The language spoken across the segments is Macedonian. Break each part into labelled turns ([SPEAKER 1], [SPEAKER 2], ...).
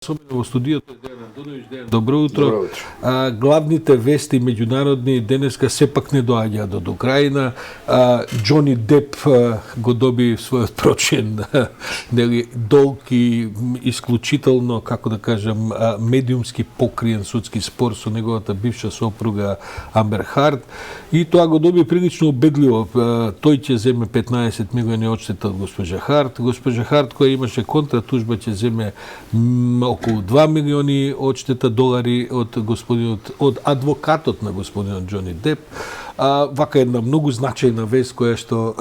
[SPEAKER 1] Особено во студиото Дејан Антоновиќ. Дејан, добро утро.
[SPEAKER 2] Добро утро.
[SPEAKER 1] Главните вести меѓународни денеска сепак не доаѓаат од Украина. Џони Деп го доби својот прочен нели долг и исклучително, како да кажам, медиумски покриен судски спор со неговата бивша сопруга Амбер Хард, и тоа го доби прилично убедливо. Тој ќе земе 15 милиони одштета од госпожа Хард. Госпожа Хард, која имаше контратужба, ќе земе околу 2 милиони одштета долари од адвокатот на господинот Џони Деп. Вака една многу значајна вест која што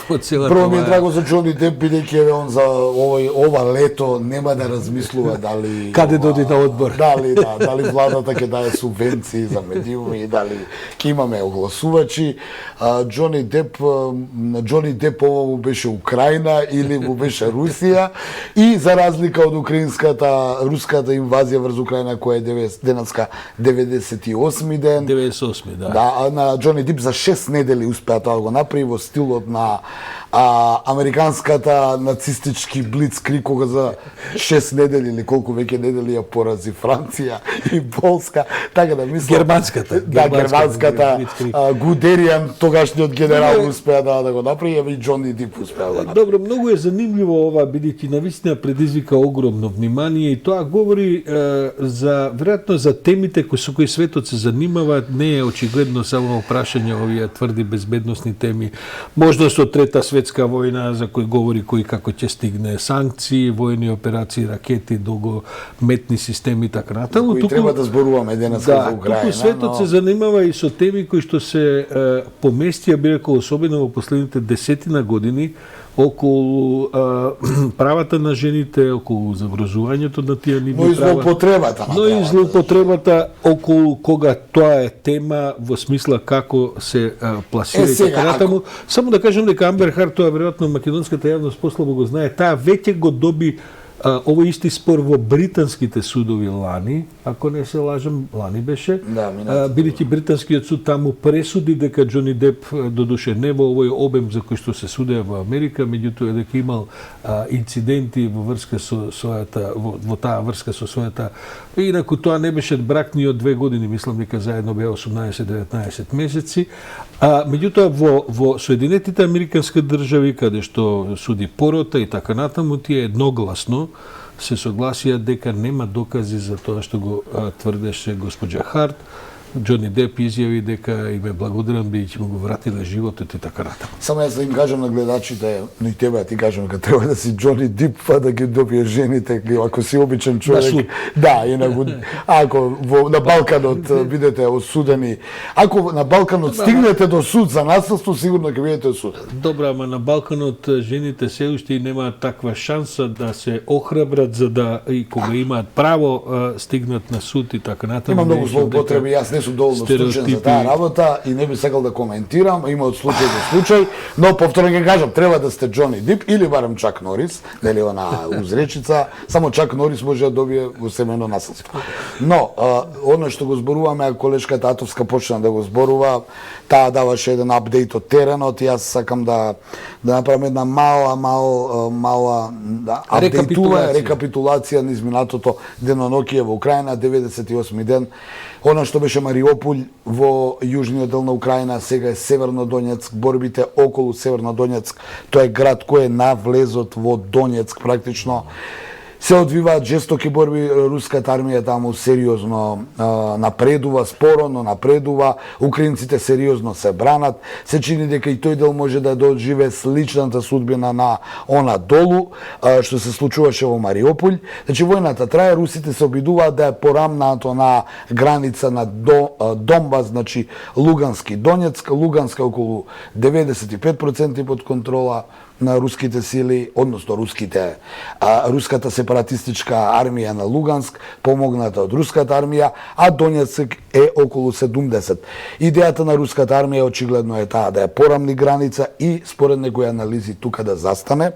[SPEAKER 1] во целата.
[SPEAKER 2] Прво ми е драго за Џони Деп, бидејќи он за ова лето нема да размислува дали
[SPEAKER 1] каде доди на одбор.
[SPEAKER 2] Дали владата ќе даде субвенции за медиуми, дали ќе имаме огласувачи. Џони Деп ова му беше Украина или му беше Русија, и за разлика од руската инвазија врз Украина која е денеска 98 ден.
[SPEAKER 1] 98, да.
[SPEAKER 2] Да, на Џони Деп за 6 недели успеа тоа да го направи во стилот на американската нацистички блицкриг, кога за 6 недели или колку веќе недели ја порази Франција и Полска, така да мислам.
[SPEAKER 1] Германската
[SPEAKER 2] Гудеријан, тогашниот генерал, успеа да го направи, и Џони Деп успеа да го направи.
[SPEAKER 1] Добро, многу е занимљиво ова, бидејќи навистина предизвика огромно внимание, и тоа говори веројатно за темите со кои светот се занимава. Не е очигледно само прашање овие тврди безбедносни теми, можно со трета светска војна, за кој говори кој како ќе стигне, санкции, војни операции, ракети, долгометни системи и така натаму.
[SPEAKER 2] Кои треба да зборуваме денеска за Украина.
[SPEAKER 1] Туку светот се занимава и со теми кои што се поместија, би рекол, особено во последните 10 години, околу правата на жените, околу заврзувањето на тие нивни права.
[SPEAKER 2] Но и злоупотребата.
[SPEAKER 1] Но и злоупотребата околу кога тоа е тема во смисла како се пласира и така натаму. Само да кажам дека Амбер Хард, тоа веројатно македонската јавност послабо го знае, таа веќе го доби овој исти спор во британските судови лани, ако не се лажам, лани беше, бидејќи британскиот суд таму пресуди дека Џони Деп, додуше не во овој обем за кој што се судеа во Америка, меѓутоа дека имал инциденти во врска со својата, во таа врска со својата, инаку тоа не беше брак ни од 2 години, мислам дека заедно беа 18-19 месеци. Меѓутоа во Соединетите Американски држави, каде што суди порота и така натаму, тие едногласно се согласија дека нема докази за тоа што го тврдеше госпоѓа Хард. Џони Деп изјави дека им е благодарен бидејќи му го вратиле животот и така натаму.
[SPEAKER 2] Само јас да им кажам на гледачите, но и тебе ти кажам дека треба да си Џони Деп па да ги добие жените, ако си обичен човек. Да, инаку ако на Балканот бидете осудени, ако на Балканот стигнете до суд за насилство, сигурно ќе бидете осудени.
[SPEAKER 1] Добро, ама на Балканот жените се уште и немаат таква шанса да се охрабрат за да, и кога имаат право, стигнат на суд и така натаму.
[SPEAKER 2] Има многу злоупотреби, јас не сум доволно стручен за таа работа и не би сакал да коментирам, има од случај до случај, но повторно ќе кажам, треба да сте Џони Деп или барем Чак Норис, нели она узречица, само Чак Норис може да добие во семено насилство. Но она што го зборуваме, ако колешката Атовска почна да го зборува, таа даваше еден апдејт од теренот, јас сакам да направам една мала рекапитулација на изминатото деноноќие во Украина, 98 ден. Она што беше Мариуполј во јужниот дел на Украина, сега е Северно Донецк, борбите околу Северно Донецк, тоа е град кој е на влезот во Донецк практично. Се одвиваат жестоки борби, руската армија таму сериозно напредува, споро, но напредува, украинците сериозно се бранат, се чини дека и тој дел може да доживе сличната судбина на она долу, што се случуваше во Мариуполј. Значи, војната трае, русите се обидуваат да ја порамнаат на граница на Донбас, значи Лугански Донецк, Луганска околу 95% под контрола на руските сили, односно руската сепаратистичка армија на Луганск, помогната од руската армија, а Донецк е околу 70. Идејата на руската армија очигледно е таа да ја порамни граница и според некои анализи тука да застане.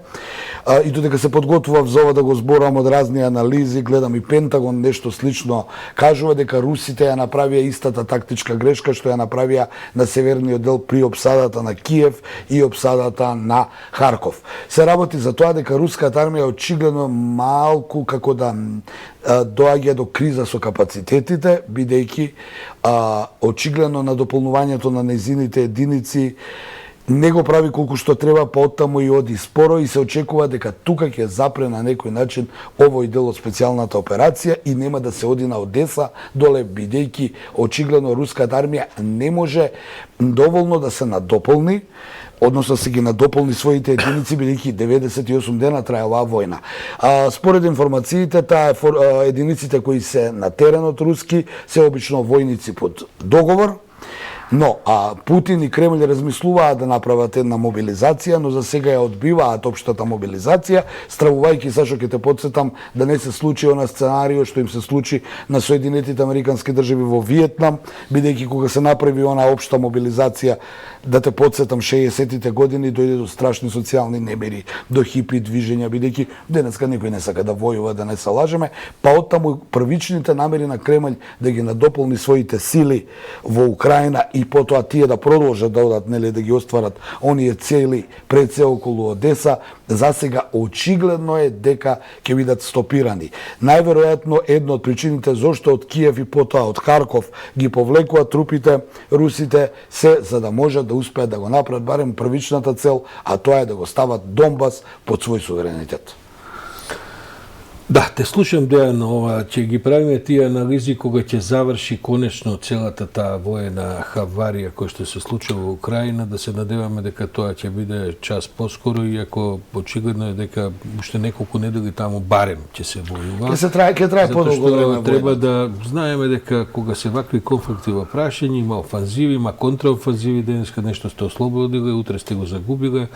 [SPEAKER 2] И додека се подготвував за ова да го зборам од разни анализи, гледам и Пентагон нешто слично кажува дека русите ја направија истата тактичка грешка што ја направија на северниот дел при опсадата на Киев и опсадата на Харков. Харков. Се работи за тоа дека руската армија очигледно малку како да доаѓа до криза со капацитетите, бидејќи очигледно на дополнувањето на нејзините единици не го прави колку што треба, па оттаму и оди споро и се очекува дека тука ќе запре на некој начин овој дел од специјалната операција и нема да се оди на Одеса доле, бидејќи очигледно руската армија не може доволно да се надополни, односно се ги надополни своите единици, бидејќи 98 дена трае оваа војна. Според информациите, единиците кои се на теренот руски се обично војници под договор, но Путин и Кремљ размислуваат да направат една мобилизација, но за сега ја одбиваат општата мобилизација, стравувајќи, Сашо, ќе те подсетам да не се случи она сценарио што им се случи на Соединетите Американски држави во Виетнам, бидејќи кога се направи она општа мобилизација, да те подсетам, 60-тите години дојде до страшни социјални немири, до хипи движења, бидејќи денеска никој не сака да војува, да не се лажеме, па оттаму првичните намери на Кремљ да ги надополни своите сили во Украина и потоа тие да продолжат да одат, нели, да ги остварат оние цели пред се околу Одеса, за сега очигледно е дека ќе бидат стопирани. Најверојатно една од причините зошто од Киев и потоа од Харков ги повлекуваат трупите русите се за да можат да успеат да го направат барем првичната цел, а тоа е да го стават Донбас под свој суверенитет.
[SPEAKER 1] Да, те слушам, Дејан, ќе ги правиме тие анализи кога ќе заврши конечно целата таа воена хаварија која што се случува во Украина, да се надеваме дека тоа ќе биде час поскоро, иако очигледно е дека уште неколку недели таму барем ќе се војува.
[SPEAKER 2] Ќе трае подолго време.
[SPEAKER 1] Треба да знаеме дека кога се вакви конфликти во прашање, има офанзиви, има контраофанзиви, денеска нешто сте ослободиле, утре сте го загубиле.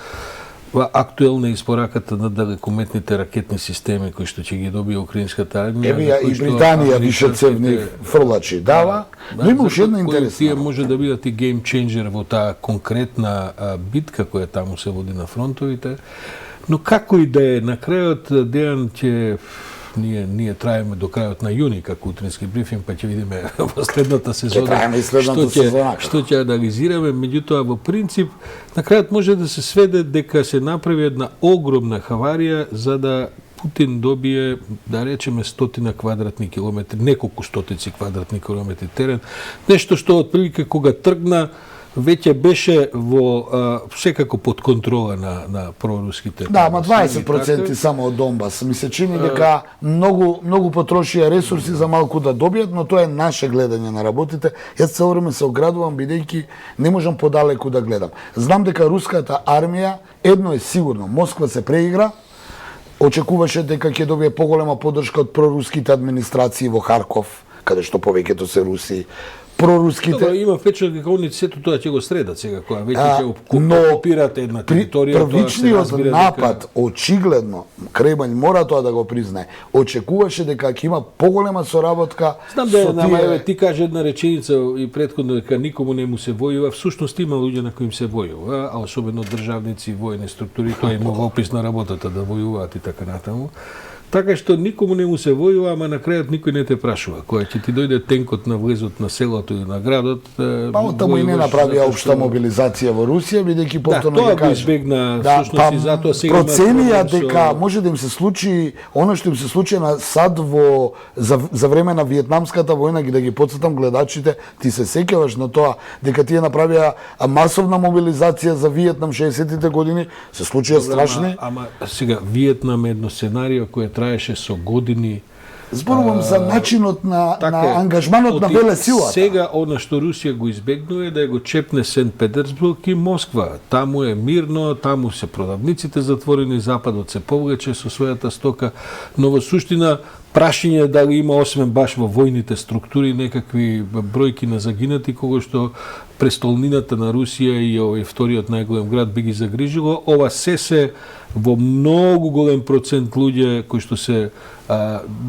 [SPEAKER 1] Актуелна испораката на далекометните ракетни системи кои што ќе ги добие украинската армија.
[SPEAKER 2] И Британија вишецевни фрлачи дава, но има уште една интересна.
[SPEAKER 1] Тие може да бидат и гейм ченџер во таа конкретна битка која таму се води на фронтовите. Но како и да е, на крајот, Дејан, ќе ние траеме до крајот на јуни како утрински брифинг, па ќе видиме во следната сезона што ќе анализираме. Меѓутоа, во принцип, на крајот може да се сведе дека се направи една огромна хаварија за да Путин добие, да речеме, 100 квадратни километри, неколку стотици квадратни километри терен, нешто што отприлика кога тргна веќе беше во секако под контрола на проруските.
[SPEAKER 2] Да, ама 20% само од Донбас. Ми се чини дека многу потрошија ресурси за малку да добијат, но тоа е наше гледање на работите. Јас цело време се оградувам бидејќи не можам подалеку да гледам. Знам дека руската армија, едно е сигурно, Москва се преигра, очекуваше дека ќе добие поголема поддршка од проруските администрации во Харков, каде што повеќето се руси. Проруските.
[SPEAKER 1] Добро, има впечаток дека они сето тоа ќе го средат сега, кога веќе ќе окупират една територија.
[SPEAKER 2] Првичниот напад, очигледно, Кремљ мора тоа да го признае, очекуваше дека ќе има поголема соработка.
[SPEAKER 1] Знам да ти каже една реченица и претходно дека никому не му се војува, всушност има луѓе на кои им се војува, а особено државници, војни структури, тоа има во опис на работата да војуваат и така натаму. Така што никому не му се војува, ама на крајот никој не те прашува. Кога ќе ти дојде тенкот на влезот на селото и на градот,
[SPEAKER 2] па оттаму и не направија општа мобилизација во Русија, бидејќи повторно
[SPEAKER 1] тоа го избегна всушност и затоа сега
[SPEAKER 2] проценија дека може да им се случи она што им се случи на САД за време на Виетнамската војна, да ги потсетам гледачите, ти се сеќаваш на тоа дека тие направија масовна мобилизација за Виетнам 60-тите години, се случија страшни.
[SPEAKER 1] Ама сега Виетнам е едно сценарио кое траеше со години.
[SPEAKER 2] Зборувам за начинот на ангажманот на велесилата.
[SPEAKER 1] Сега, она што Русија го избегнува е да го чепне Сент Петерсбург и Москва. Таму е мирно, таму се продавниците затворени, Западот се повлече со својата стока, но во суштина прашање дали има, освен баш во војните структури, некакви бројки на загинати, кога што престолнината на Русија и овој вториот најголем град би ги загрижило. Ова се во многу голем процент луѓе кои што се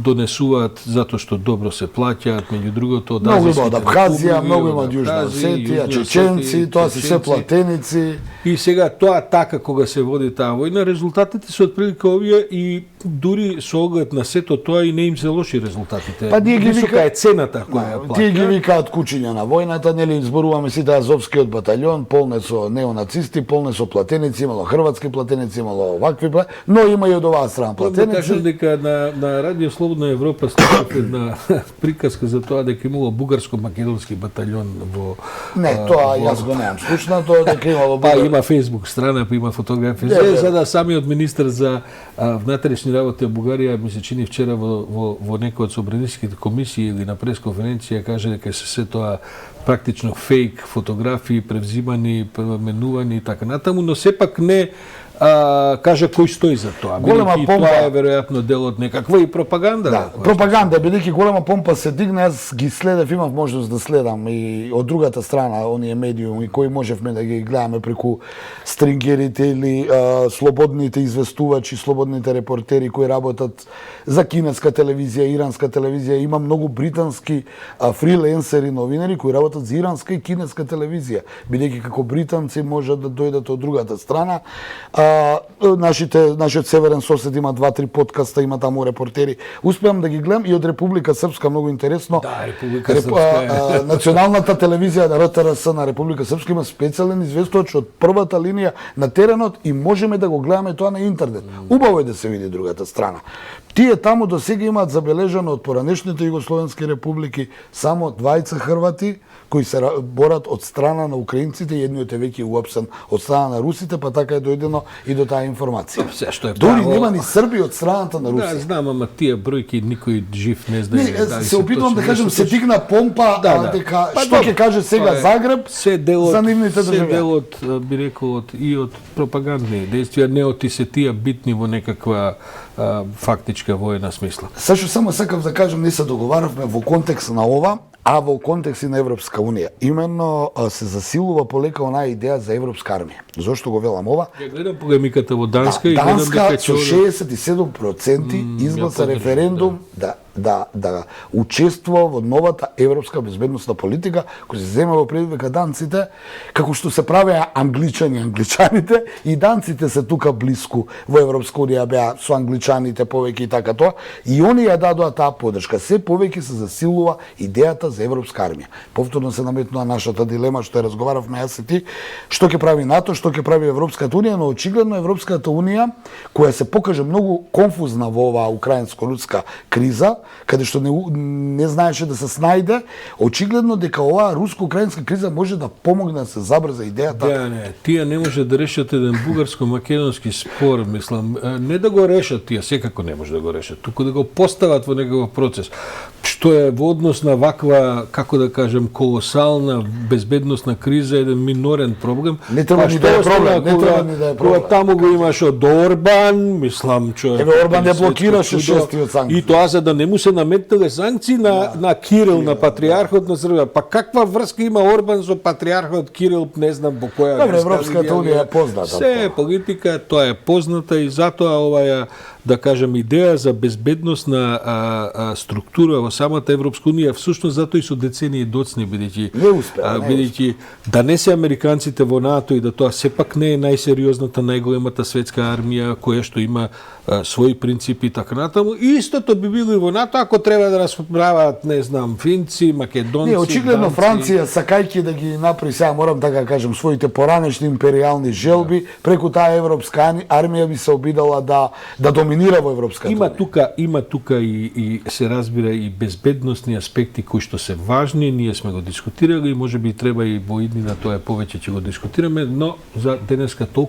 [SPEAKER 1] донесуваат затоа што добро се плаќаат, меѓу другото од
[SPEAKER 2] многу има од Абхазија, многу има од Јужна Осетија, чеченци, тоа се се платеници.
[SPEAKER 1] И сега тоа така кога се води таа војна, резултатите се отприлика овие и дури со оглед на сето тоа и не им се лоши резултатите.
[SPEAKER 2] Па ние ги
[SPEAKER 1] висока е цената која ја плаќа.
[SPEAKER 2] Тие ги викаат кучиња на војната, нели зборуваме сите Азовскиот баталјон, полне со неонацисти, полне со платеници, имало хрватски платеници, имало овакви, но има и од оваа страна платеници.
[SPEAKER 1] Да кажам дека на Радио Слободна Европа слушав една приказка за тоа дека имало бугарско-македонски баталјон во
[SPEAKER 2] Не, тоа јас го немам слушнато, дека имало
[SPEAKER 1] Па има Facebook страна, па има фотографија. За да самиот министер за внатрешни работи од Бугарија ми се чини вчера во некој од собраниските комисии или на пресконференција каже дека се тоа практично фейк фотографии превзимани, пременувани и така натаму, но сепак не кажа кој стои за тоа.
[SPEAKER 2] Голема помпа,
[SPEAKER 1] тоа е веројатно дел од некаква и пропаганда.
[SPEAKER 2] Да, пропаганда, бидејќи голема помпа се дигна, јас ги следев, имав можност да следам и од другата страна оние медиуми кои можевме да ги гледаме преку стрингерите или слободните известувачи, слободните репортери кои работат за кинеска телевизија, иранска телевизија, има многу британски фриленсери новинари кои работат за иранска и кинеска телевизија, бидејќи како британци можат да дојдат од другата страна. Нашиот северен сосед има 2-3 подкаста, има таму репортери. Успеам да ги гледам и од Република Српска, многу интересно.
[SPEAKER 1] Да, Република Српска.
[SPEAKER 2] Националната телевизија на РТРС на Република Српска има специјален известувач од првата линија на теренот и можеме да го гледаме тоа на интернет. Убаво е да се види другата страна. Тие таму до сега имаат забележано од поранешните југословенски републики само 20 хрвати кои се борат од страна на украинците, едниот е веќе уапсен од страна на русите, па така е дојдено и до таа информација.
[SPEAKER 1] Се што е
[SPEAKER 2] дури нема ни Срби од страната на Русија.
[SPEAKER 1] Да, знам, ама тие бројки никој жив не знае.
[SPEAKER 2] Не, се опитувам да кажам, се дигна помпа, дека што ќе каже сега Загреб за нивните држави.
[SPEAKER 1] Се дел од, би рекол, и од пропагандни действија, не од се тие битни во некаква фактичка војна смисла.
[SPEAKER 2] Сашо, само сакав да кажам, не се договаравме во контекст на ова, а во контекст на Европска унија. Именно се засилува полека онаа идеја за Европска армија. Зошто го велам ова?
[SPEAKER 1] Ја гледам полемиката во Данска и гледам
[SPEAKER 2] дека со 67% изгласа референдум да учествува во новата европска безбедносна политика која се зема во предвид дека данците, како што се правеа англичаните и данците се тука блиску во Европска унија беа со англичаните повеќе и така тоа, и они ја дадоа таа поддршка. Се повеќе се засилува идејата за европска армија. Повторно се наметнува нашата дилема што ја разговаравме јас и ти, што ќе прави НАТО, што ќе прави Европската унија, но очигледно Европската унија која се покаже многу конфузна во оваа украинско-руска криза, каде што не знаеше да се снајде, очигледно дека оваа руско-украинска криза може да помогне да се забрза идејата.
[SPEAKER 1] Да, не, тие не може да решат еден бугарско-македонски спор, мислам, не да го решат тие, секако не може да го решат, туку да го постават во некаков процес, што е во однос на ваква, како да кажем, колосална безбедносна криза, еден минорен проблем.
[SPEAKER 2] Не треба ни да е проблем, не треба ни да е проблем.
[SPEAKER 1] Кога таму го имаш од Орбан, мислам, човек.
[SPEAKER 2] Еве Орбан ја блокираше 6 од санкции.
[SPEAKER 1] И тоа за да не му се наметнале санкции на Кирил, на патриархот на Србија. Па каква врска има Орбан со патриархот Кирил, не знам по која.
[SPEAKER 2] Добре, Европската унија е позната.
[SPEAKER 1] Се е политика, тоа е позната и затоа оваа, да кажем, идеја за безбедносна структура во самата Европска унија, всушност затоа и со децении доцни, бидејќи да не се американците во НАТО и да тоа сепак не е најсериозната, најголемата светска армија која што има своји принципи и така натаму. И истото би било и во НАТО ако треба да расправаат, не знам, финци, македонци.
[SPEAKER 2] Не, очигледно
[SPEAKER 1] данци.
[SPEAKER 2] Франција сакајќи да ги направи, сега морам така да кажам, своите поранешни империјални желби, преку таа европска армија би се обидала да доминира во Европската унија.
[SPEAKER 1] Има тука и се разбира и безбедносни аспекти кои што се важни, ние сме го дискутирали и можеби треба и во иднина тоа повеќе ќе го дискутираме, но за денеска толку